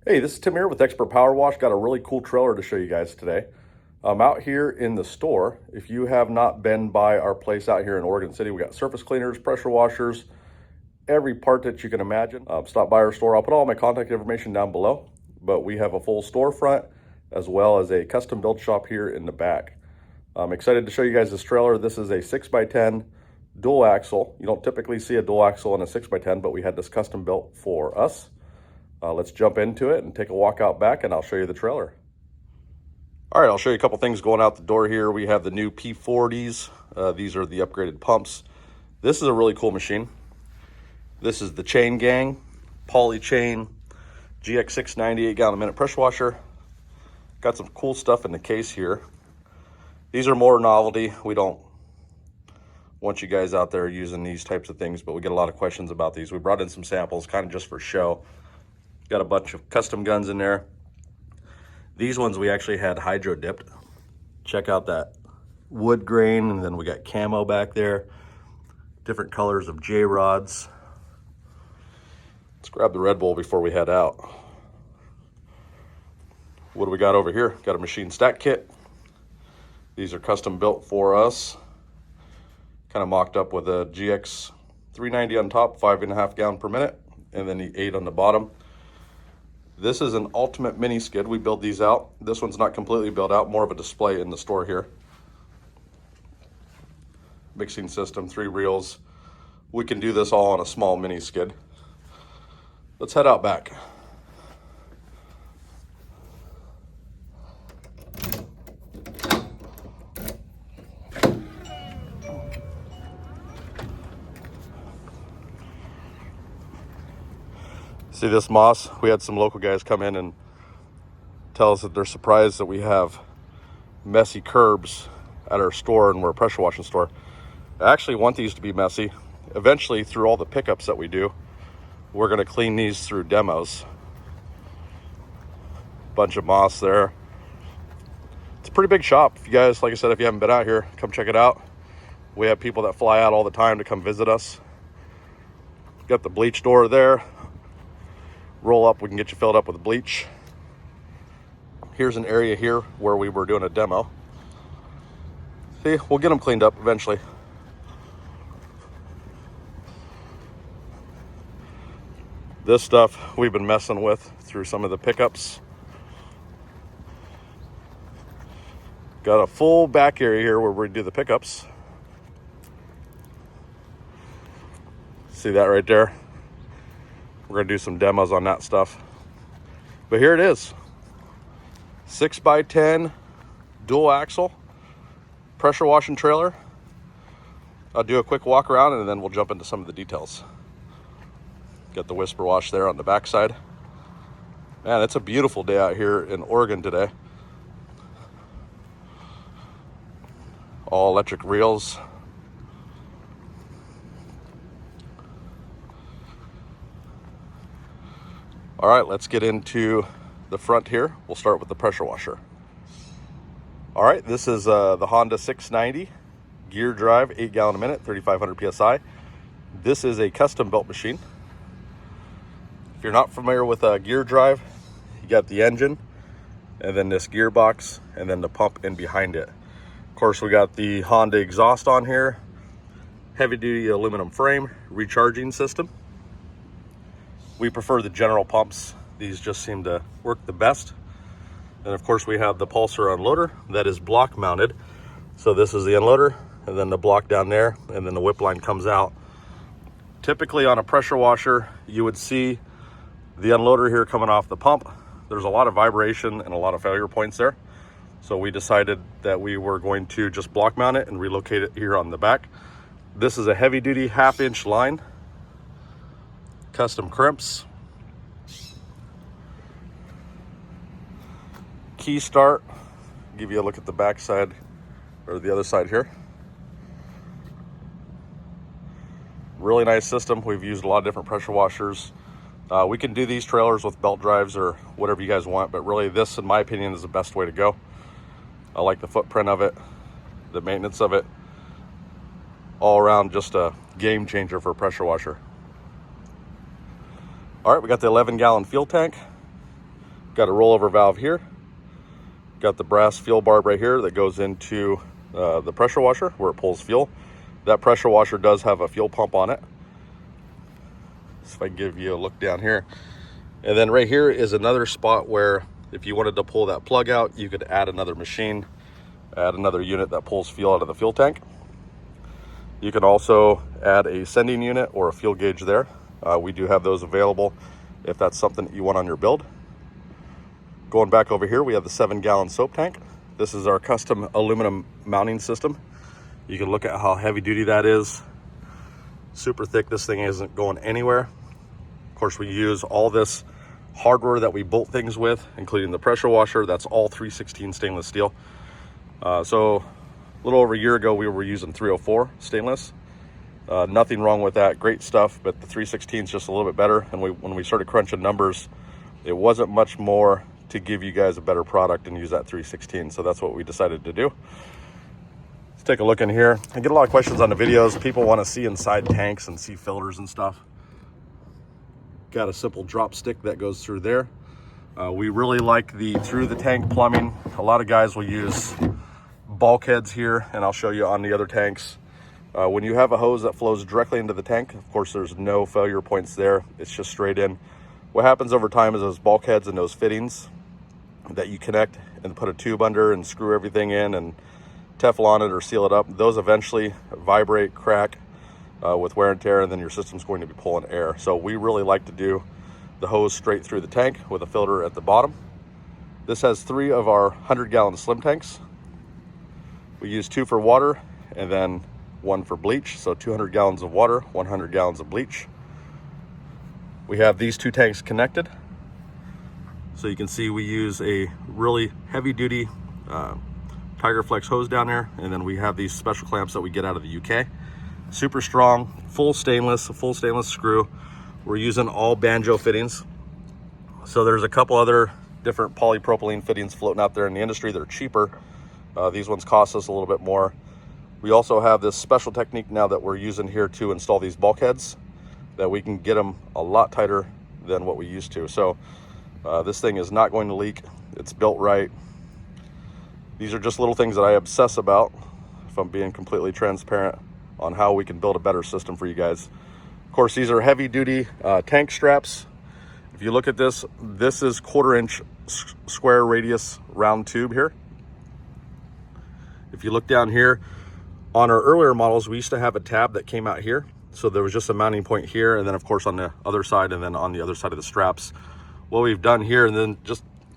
Hey, this is Tim here with Expert Power Wash. Got a really cool trailer to show you guys today. I'm out here in the store. If you have not been by our place out here in Oregon City, we got surface cleaners, pressure washers, every part that you can imagine. Stop by our store. I'll put all my contact information down below, but we have a full storefront as well as a custom build shop here in the back. I'm excited to show you guys this trailer. This is a 6x10 dual axle. You don't typically see a dual axle in a 6x10, but we had this custom built for us. Let's jump into it and take a walk out back and I'll show you the trailer. All right, I'll show you a couple things going out the door here. We have the new P40s. These are the upgraded pumps. This is a really cool machine. This is the Chain Gang Poly Chain GX690 8-gallon a minute pressure washer. Got some cool stuff in the case here. These are more novelty. We don't want you guys out there using these types of things, but we get a lot of questions about these. We brought in some samples kind of just for show. Got a bunch of custom guns in there. These ones we actually had hydro dipped. Check out that wood grain, and then we got camo back there. Different colors of J-rods. Let's grab the Red Bull before we head out. What do we got over here? Got a machine stack kit. These are custom built for us. Kind of mocked up with a GX 390 on top, 5.5 gallon per minute, and then the 8 on the bottom. This is an ultimate mini skid. We build these out. This one's not completely built out, more of a display in the store here. Mixing system, 3 reels. We can do this all on a small mini skid. Let's head out back. See this moss? We had some local guys come in and tell us that they're surprised that we have messy curbs at our store, and we're a pressure washing store. I actually want these to be messy. Eventually, through all the pickups that we do, we're going to clean these through demos. Bunch of moss there. It's a pretty big shop. If you guys, like I said, if you haven't been out here, come check it out. We have people that fly out all the time to come visit us. Got the bleach door there. Roll up, we can get you filled up with bleach. Here's an area here where we were doing a demo. See, we'll get them cleaned up eventually. This stuff we've been messing with through some of the pickups. Got a full back area here where we do the pickups. See that right there? We're gonna do some demos on that stuff. But here it is. 6x10 dual axle pressure washing trailer. I'll do a quick walk around and then we'll jump into some of the details. Got the whisper wash there on the backside. Man, it's a beautiful day out here in Oregon today. All electric reels. All right, let's get into the front here. We'll start with the pressure washer. All right, this is the Honda 690 gear drive, 8-gallon a minute, 3,500 PSI. This is a custom built machine. If you're not familiar with a gear drive, you got the engine and then this gearbox and then the pump in behind it. Of course, we got the Honda exhaust on here, heavy duty aluminum frame, recharging system. We prefer the general pumps. These just seem to work the best. And of course we have the pulsar unloader that is block mounted. So this is the unloader and then the block down there and then the whip line comes out. Typically on a pressure washer, you would see the unloader here coming off the pump. There's a lot of vibration and a lot of failure points there. So we decided that we were going to just block mount it and relocate it here on the back. This is a heavy duty 1/2-inch line. Custom crimps. Key start. Give you a look at the back side or the other side here. Really nice system. We've used a lot of different pressure washers. We can do these trailers with belt drives or whatever you guys want, but really this, in my opinion, is the best way to go. I like the footprint of it, the maintenance of it. All around just a game changer for a pressure washer. All right, we got the 11-gallon fuel tank. Got a rollover valve here. Got the brass fuel barb right here that goes into the pressure washer where it pulls fuel. That pressure washer does have a fuel pump on it. So if I give you a look down here. And then right here is another spot where if you wanted to pull that plug out, you could add another machine, add another unit that pulls fuel out of the fuel tank. You can also add a sending unit or a fuel gauge there. We do have those available if that's something that you want on your build. Going back over here, we have the 7-gallon soap tank. This is our custom aluminum mounting system. You can look at how heavy duty that is. Super thick, this thing isn't going anywhere. Of course, we use all this hardware that we bolt things with, including the pressure washer. That's all 316 stainless steel. So a little over a year ago, we were using 304 stainless. Nothing wrong with that, great stuff, but the 316 is just a little bit better. And when we started crunching numbers, it wasn't much more to give you guys a better product and use that 316. So that's what we decided to do. Let's take a look in here. I get a lot of questions on the videos. People want to see inside tanks and see filters and stuff. Got a simple drop stick that goes through there. We really like the through the tank plumbing. A lot of guys will use bulkheads here, and I'll show you on the other tanks. When you have a hose that flows directly into the tank, of course there's no failure points there. It's just straight in. What happens over time is those bulkheads and those fittings that you connect and put a tube under and screw everything in and Teflon it or seal it up, those eventually vibrate, crack with wear and tear, and then your system's going to be pulling air. So we really like to do the hose straight through the tank with a filter at the bottom. This has 3 of our 100-gallon slim tanks. We use 2 for water and then 1 for bleach. So 200 gallons of water, 100 gallons of bleach. We have these 2 tanks connected. So you can see we use a really heavy duty Tiger Flex hose down there. And then we have these special clamps that we get out of the UK. Super strong, full stainless screw. We're using all banjo fittings. So there's a couple other different polypropylene fittings floating out there in the industry. They're cheaper. These ones cost us a little bit more. We also have this special technique now that we're using here to install these bulkheads, that we can get them a lot tighter than what we used to. So this thing is not going to leak. It's built right. These are just little things that I obsess about, if I'm being completely transparent, on how we can build a better system for you guys. Of course, these are heavy duty tank straps. If you look at this, this is 1/4 inch square radius round tube here. If you look down here, on our earlier models, we used to have a tab that came out here. So there was just a mounting point here, and then of course on the other side, and then on the other side of the straps. What we've done here, and then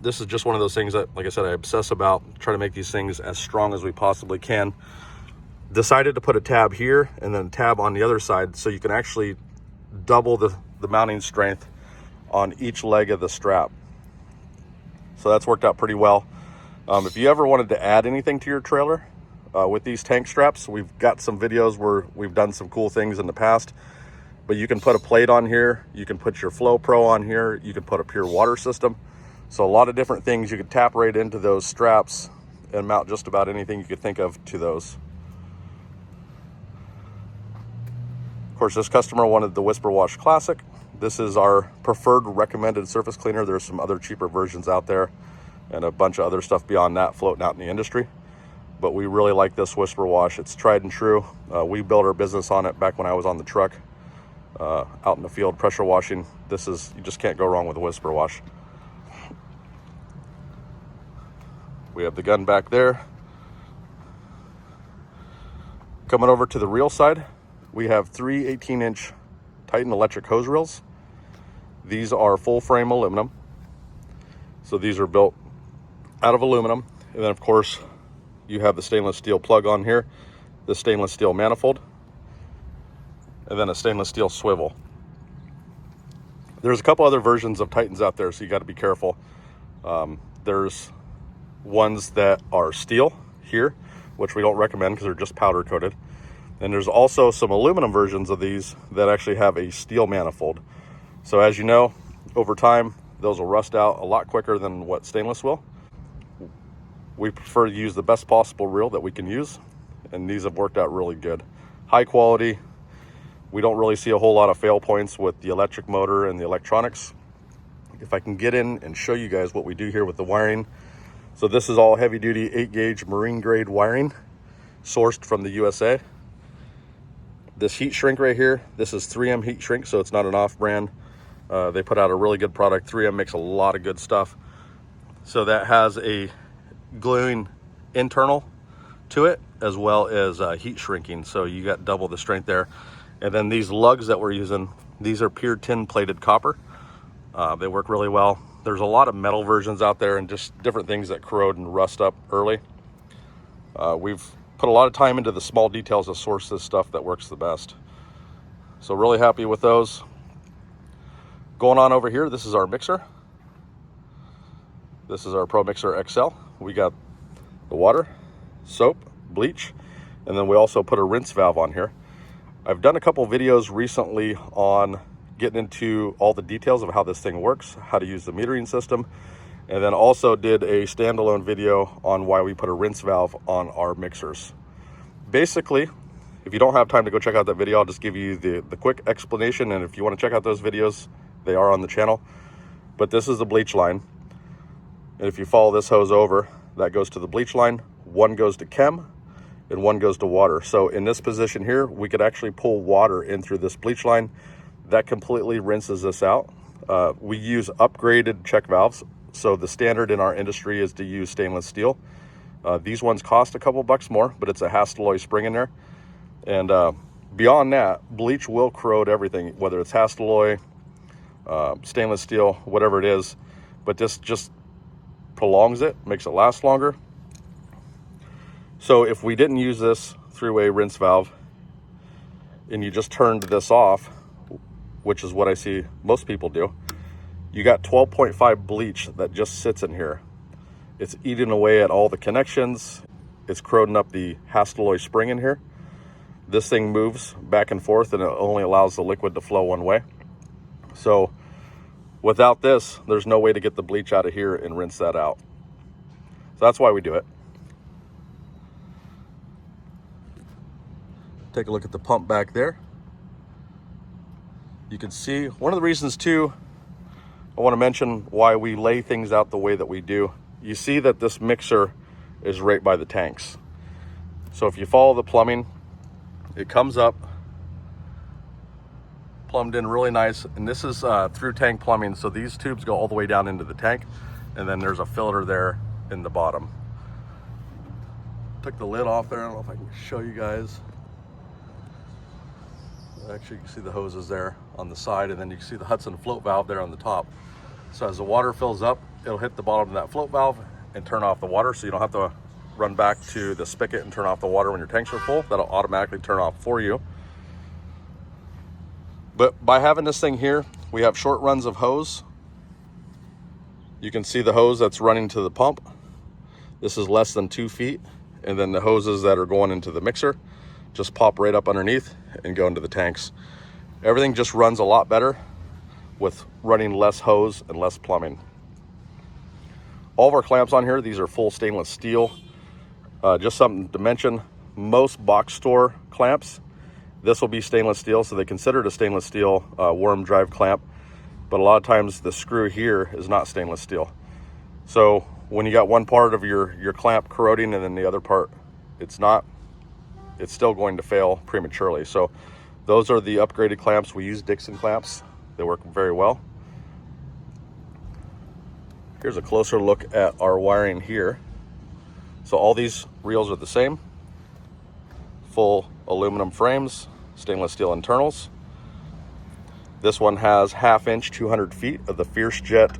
this is just one of those things that, like I said, I obsess about, trying to make these things as strong as we possibly can. Decided to put a tab here and then a tab on the other side, so you can actually double the mounting strength on each leg of the strap. So that's worked out pretty well. If you ever wanted to add anything to your trailer with these tank straps, we've got some videos where we've done some cool things in the past. But you can put a plate on here, you can put your Flow Pro on here, you can put a pure water system. So a lot of different things you could tap right into those straps and mount just about anything you could think of to those. Of course, this customer wanted the Whisper Wash Classic. This is our preferred recommended surface cleaner. There's some other cheaper versions out there and a bunch of other stuff beyond that floating out in the industry. But we really like this Whisper Wash. It's tried and true. We built our business on it back when I was on the truck, out in the field, pressure washing. You just can't go wrong with a Whisper Wash. We have the gun back there. Coming over to the reel side, we have 3 18-inch Titan electric hose reels. These are full frame aluminum. So these are built out of aluminum. And then of course, you have the stainless steel plug on here, the stainless steel manifold, and then a stainless steel swivel. There's a couple other versions of Titans out there, so you got to be careful. There's ones that are steel here, which we don't recommend because they're just powder coated. And there's also some aluminum versions of these that actually have a steel manifold. So as you know, over time, those will rust out a lot quicker than what stainless will. We prefer to use the best possible reel that we can use, and these have worked out really good. High quality. We don't really see a whole lot of fail points with the electric motor and the electronics. if I can get in and show you guys what we do here with the wiring. So this is all heavy duty 8-gauge marine grade wiring, sourced from the USA. This heat shrink right here, this is 3M heat shrink, so it's not an off brand. They put out a really good product. 3M makes a lot of good stuff. So that has a gluing internal to it, as well as heat shrinking. So you got double the strength there. And then these lugs that we're using, these are pure tin plated copper. They work really well. There's a lot of metal versions out there and just different things that corrode and rust up early. We've put a lot of time into the small details to source this stuff that works the best. So really happy with those. Going on over here, this is our mixer. This is our Pro Mixer XL. We got the water, soap, bleach, and then we also put a rinse valve on here. I've done a couple videos recently on getting into all the details of how this thing works, how to use the metering system, and then also did a standalone video on why we put a rinse valve on our mixers. Basically, if you don't have time to go check out that video, I'll just give you the quick explanation, and if you want to check out those videos, they are on the channel. But this is the bleach line, and if you follow this hose over, that goes to the bleach line, one goes to chem, and one goes to water. So in this position here, we could actually pull water in through this bleach line. That completely rinses this out. We use upgraded check valves. So the standard in our industry is to use stainless steel. These ones cost a couple bucks more, but it's a Hastelloy spring in there. And beyond that, bleach will corrode everything, whether it's Hastelloy, stainless steel, whatever it is. But this just prolongs it, makes it last longer. So if we didn't use this three-way rinse valve and you just turned this off, which is what I see most people do, you got 12.5 bleach that just sits in here. It's eating away at all the connections. It's corroding up the Hastelloy spring in here. This thing moves back and forth and it only allows the liquid to flow one way. So without this, there's no way to get the bleach out of here and rinse that out. So that's why we do it. Take a look at the pump back there. You can see one of the reasons too, I want to mention why we lay things out the way that we do. You see that this mixer is right by the tanks. So if you follow the plumbing, it comes up, plumbed in really nice. And this is through tank plumbing. So these tubes go all the way down into the tank. And then there's a filter there in the bottom. Took the lid off there. I don't know if I can show you guys. Actually, you can see the hoses there on the side, and then you can see the Hudson float valve there on the top. So as the water fills up, it'll hit the bottom of that float valve and turn off the water, so you don't have to run back to the spigot and turn off the water when your tanks are full. That'll automatically turn off for you. But by having this thing here, we have short runs of hose. You can see the hose that's running to the pump. This is less than 2 feet. And then the hoses that are going into the mixer just pop right up underneath and go into the tanks. Everything just runs a lot better with running less hose and less plumbing. All of our clamps on here, these are full stainless steel. Just something to mention, most box store clamps, this will be stainless steel, so they consider it a stainless steel worm drive clamp, but a lot of times the screw here is not stainless steel. So when you got one part of your clamp corroding and then the other part it's not, it's still going to fail prematurely. So those are the upgraded clamps. We use Dixon clamps. They work very well. Here's a closer look at our wiring here. So all these reels are the same. Full aluminum frames, stainless steel internals. This one has 1/2 inch, 200 feet of the Fierce Jet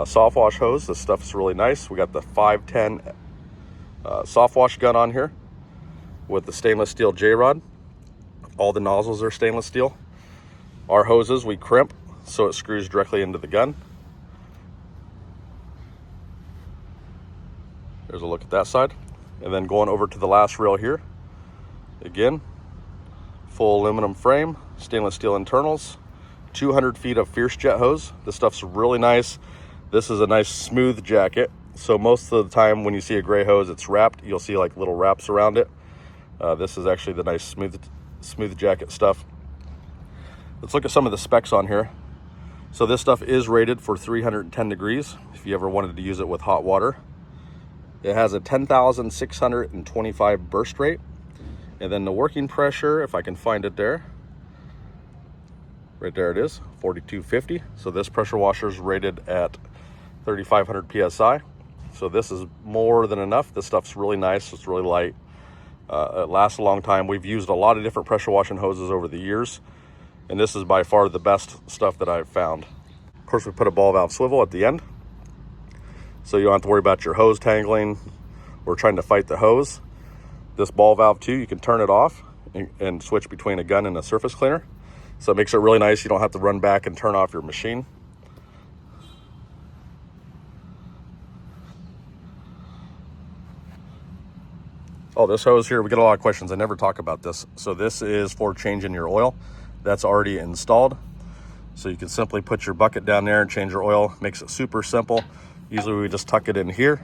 soft wash hose. This stuff's really nice. We got the 510 soft wash gun on here with the stainless steel J-rod. All the nozzles are stainless steel. Our hoses we crimp so it screws directly into the gun. There's a look at that side. And then going over to the last reel here, again, full aluminum frame, stainless steel internals, 200 feet of Fierce Jet hose. This stuff's really nice. This is a nice smooth jacket. So most of the time when you see a gray hose, it's wrapped. You'll see like little wraps around it. This is actually the nice smooth jacket stuff. Let's look at some of the specs on here. So this stuff is rated for 310 degrees if you ever wanted to use it with hot water. It has a 10,625 burst rate. And then the working pressure, if I can find it there, right there it is, 4250. So this pressure washer is rated at 3,500 PSI. So this is more than enough. This stuff's really nice, it's really light. It lasts a long time. We've used a lot of different pressure washing hoses over the years, and this is by far the best stuff that I've found. Of course, we put a ball valve swivel at the end, so you don't have to worry about your hose tangling or trying to fight the hose. This ball valve too, you can turn it off and switch between a gun and a surface cleaner. So it makes it really nice. You don't have to run back and turn off your machine. Oh, this hose here, we get a lot of questions. I never talk about this. So this is for changing your oil. That's already installed. So you can simply put your bucket down there and change your oil. Makes it super simple. Usually we just tuck it in here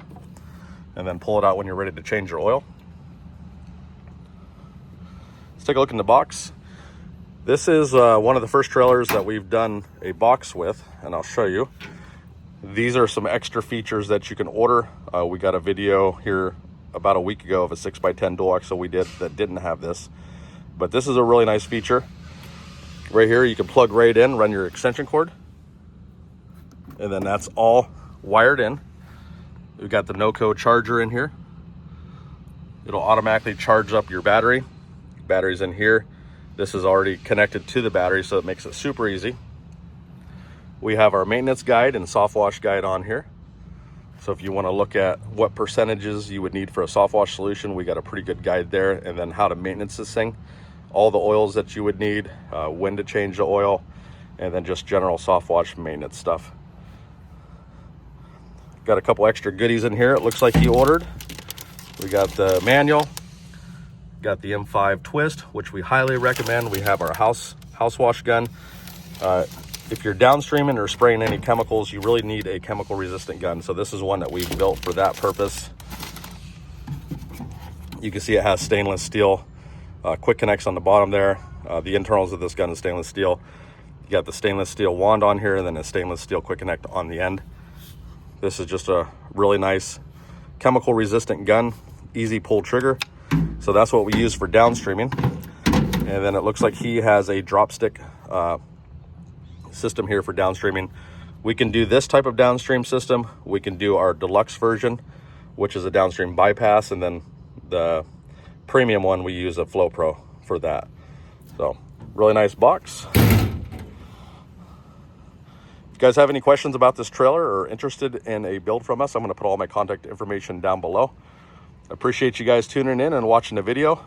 and then pull it out when you're ready to change your oil. Let's take a look in the box. This is one of the first trailers that we've done a box with, and I'll show you. These are some extra features that you can order. We got a video here about a week ago of a 6x10 dual axle we did that didn't have this, but this is a really nice feature. Right here you can plug right in, run your extension cord, and then that's all wired in. We've got the no-code charger in here. It'll automatically charge up your battery. Battery's in here. This is already connected to the battery, so it makes it super easy. We have our maintenance guide and soft wash guide on here. So if you want to look at what percentages you would need for a soft wash solution, we got a pretty good guide there. And then how to maintenance this thing, all the oils that you would need, when to change the oil, and then just general soft wash maintenance stuff. Got a couple extra goodies in here. It looks like you ordered. We got the manual, got the M5 twist, which we highly recommend. We have our house wash gun. If you're downstreaming or spraying any chemicals, you really need a chemical resistant gun. So this is one that we built for that purpose. You can see it has stainless steel quick connects on the bottom there. The internals of this gun is stainless steel. You got the stainless steel wand on here and then a stainless steel quick connect on the end. This is just a really nice chemical resistant gun, easy pull trigger. So that's what we use for downstreaming. And then it looks like he has a drop stick system here for downstreaming. We can do this type of downstream system. We can do our deluxe version, which is a downstream bypass, and then the premium one we use a Flow Pro for that. So really nice box. If you guys have any questions about this trailer or interested in a build from us, I'm going to put all my contact information down below. I appreciate you guys tuning in and watching the video.